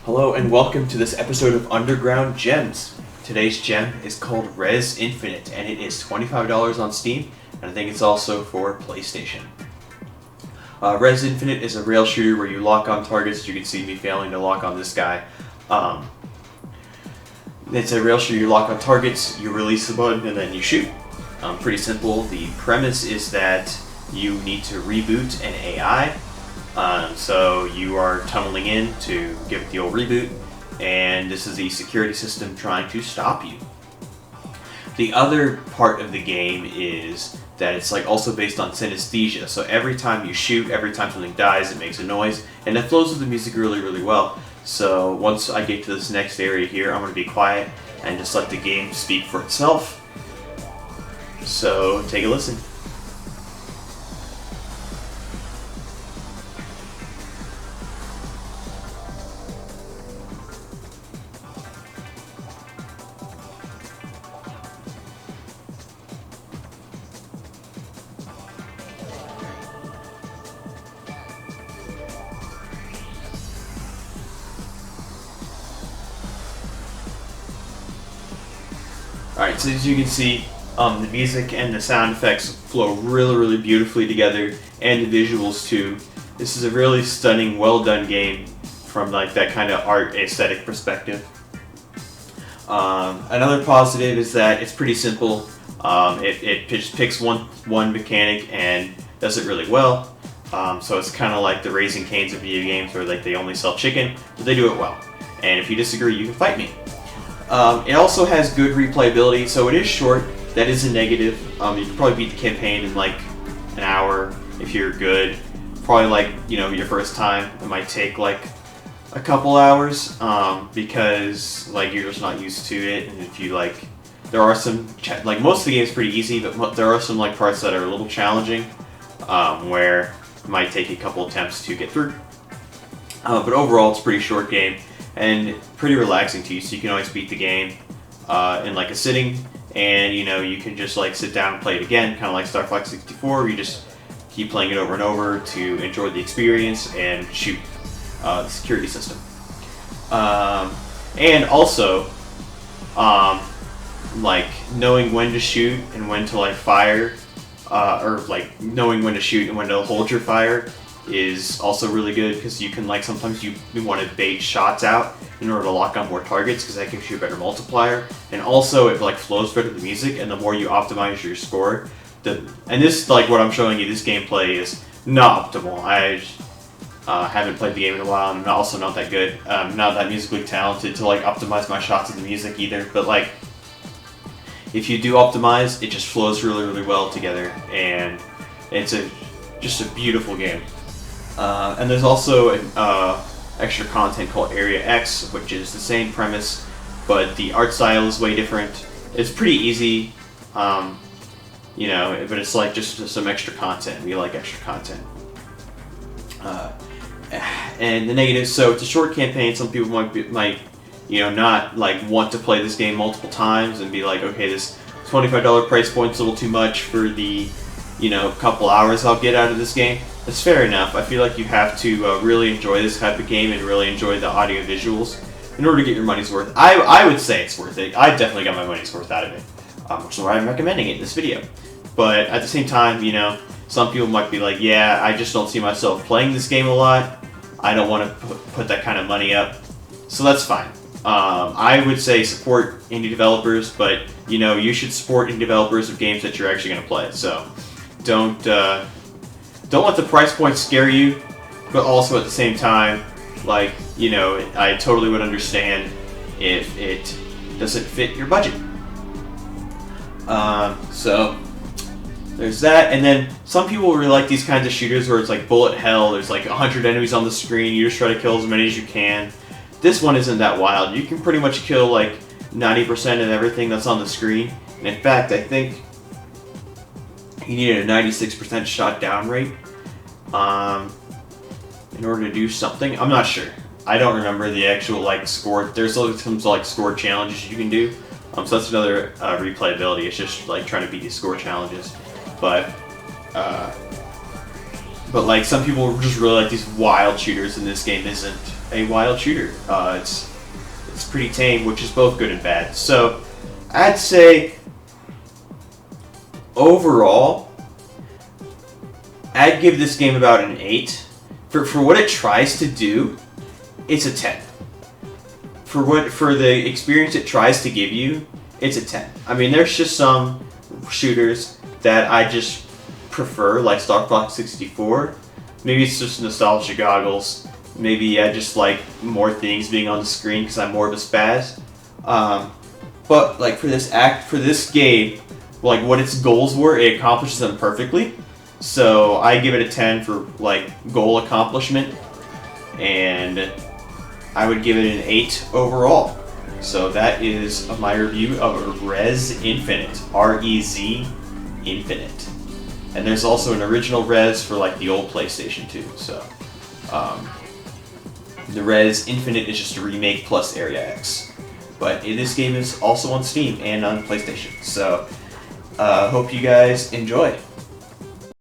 Hello and welcome to this episode of Underground Gems. Today's gem is called Rez Infinite and it is $25 on Steam, and I think it's also for PlayStation. Rez Infinite is a rail shooter where you lock on targets. You can see me failing to lock on this guy. It's a rail shooter, you lock on targets, you release the button, and then you shoot. Pretty simple. The premise is that you need to reboot an AI. So you are tunneling in to give it the old reboot, and this is the security system trying to stop you. The other part of the game is that it's also based on synesthesia. So every time you shoot, every time something dies, it makes a noise, and it flows with the music really, really well. So once I get to this next area here, I'm going to be quiet and just let the game speak for itself. So take a listen. Alright, so as you can see, the music and the sound effects flow really, really beautifully together, and the visuals too. This is a really stunning, well done game from that kind of art aesthetic perspective. Another positive is that it's pretty simple. It just picks one mechanic and does it really well. So it's kind of like the Raising Cane's of video games where they only sell chicken, but they do it well. And if you disagree, you can fight me. It also has good replayability, so it is short. That is a negative. You can probably beat the campaign in an hour if you're good. Probably your first time, it might take a couple hours because you're just not used to it. And if you there are some most of the game is pretty easy, but there are some parts that are a little challenging where it might take a couple attempts to get through. But overall, it's a pretty short game and pretty relaxing to you, so you can always beat the game in a sitting, and you can just sit down and play it again, kind of like Star Fox 64, where you just keep playing it over and over to enjoy the experience and shoot the security system. And also, knowing when to shoot and when to fire, or knowing when to shoot and when to hold your fire is also really good, because you can sometimes you want to bait shots out in order to lock on more targets, because that gives you a better multiplier, and also it flows better to the music, and the more you optimize your score, and this what I'm showing you, this gameplay is not optimal. I haven't played the game in a while, and I'm also not that good. I'm not that musically talented to optimize my shots in the music either, but if you do optimize, it just flows really, really well together, and it's just a beautiful game. And there's also extra content called Area X, which is the same premise, but the art style is way different. It's pretty easy, but it's just some extra content. We like extra content. And the negatives, so it's a short campaign. Some people might not want to play this game multiple times and be okay, this $25 price point's a little too much for the couple hours I'll get out of this game. That's fair enough. I feel like you have to really enjoy this type of game and really enjoy the audio visuals in order to get your money's worth. I would say it's worth it. I definitely got my money's worth out of it, which is why I'm recommending it in this video. But at the same time, some people might be yeah, I just don't see myself playing this game a lot. I don't want to put that kind of money up. So that's fine. I would say support indie developers, but you should support indie developers of games that you're actually going to play. So don't let the price point scare you, but also at the same time, I totally would understand if it doesn't fit your budget. So there's that, and then some people really like these kinds of shooters where it's bullet hell. There's 100 enemies on the screen. You just try to kill as many as you can. This one isn't that wild. You can pretty much kill 90% of everything that's on the screen. And in fact, I think you need a 96% shot down rate in order to do something. I'm not sure. I don't remember the actual score. There's some score challenges you can do. So that's another replayability. It's just trying to beat these score challenges. But some people just really like these wild shooters, and this game isn't. a wild shooter. It's pretty tame, which is both good and bad. So I'd say overall, I'd give this game about an 8. For what it tries to do, it's a 10. For the experience it tries to give you, it's a 10. I mean, there's just some shooters that I just prefer, like Star Fox 64. Maybe it's just nostalgia goggles. Maybe I just like more things being on the screen because I'm more of a spaz. But like for this game, like what its goals were, it accomplishes them perfectly. So I give it a 10 for like goal accomplishment, and I would give it an 8 overall. So that is my review of Rez Infinite, R-E-Z Infinite. And there's also an original Rez for like the old PlayStation 2. So the Rez Infinite is just a remake plus Area X. But this game is also on Steam and on PlayStation. So hope you guys enjoy.